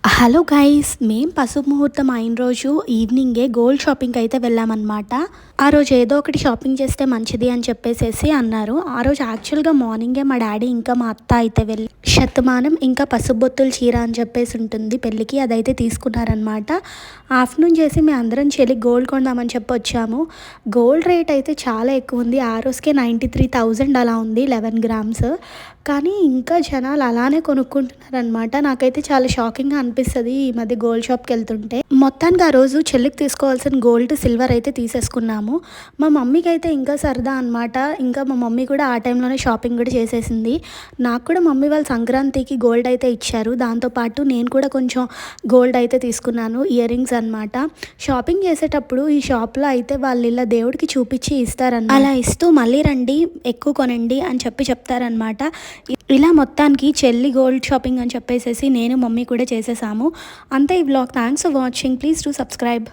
Hello guys, మేము పసుపు ముహూర్తం అయిన రోజు ఈవినింగే గోల్డ్ షాపింగ్కి అయితే వెళ్ళామన్నమాట. ఆ రోజు ఏదో ఒకటి షాపింగ్ చేస్తే మంచిది అని చెప్పేసేసి అన్నారు. ఆ రోజు యాక్చువల్గా మార్నింగే మా డాడీ ఇంకా మా అత్త అయితే వెళ్ళి శతమానం ఇంకా పసుపు బొత్తుల చీర అని చెప్పేసి ఉంటుంది పెళ్ళికి, అదైతే తీసుకున్నారనమాట. ఆఫ్టర్నూన్ చేసి మేము అందరం చెల్లి గోల్డ్ కొందామని చెప్పి వచ్చాము. గోల్డ్ రేట్ అయితే చాలా ఎక్కువ ఉంది. ఆ రోజుకే 93,000 అలా ఉంది 11 గ్రామ్స్. కానీ ఇంకా జనాలు అలానే కొనుక్కుంటున్నారనమాట. నాకైతే చాలా షాకింగ్గా అనిపిస్తుంది ఈ మధ్య గోల్డ్ షాప్కి వెళ్తుంటే. మొత్తానికి ఆ రోజు చెల్లికి తీసుకోవాల్సిన గోల్డ్ సిల్వర్ అయితే తీసేసుకున్నాము. మా మమ్మీకి అయితే ఇంకా సరదా అనమాట. ఇంకా మా మమ్మీ కూడా ఆ టైంలోనే షాపింగ్ కూడా చేసేసింది. నాకు కూడా మమ్మీ వాళ్ళు సంక్రాంతికి గోల్డ్ అయితే ఇచ్చారు. దాంతోపాటు నేను కూడా కొంచెం గోల్డ్ అయితే తీసుకున్నాను, ఇయర్ రింగ్స్ అనమాట. షాపింగ్ చేసేటప్పుడు ఈ షాప్లో అయితే వాళ్ళు ఇలా దేవుడికి చూపించి ఇస్తారన్నమాట. అలా ఇస్తూ మళ్ళీ రండి, ఎక్కువ కొనండి అని చెప్తారనమాట. ఇలా మొత్తానికి చెల్లి గోల్డ్ షాపింగ్ అని చెప్పేసేసి నేను మమ్మీ కూడా చేసేసాము. అంతే ఈ vlog. Thanks for watching. Please do subscribe.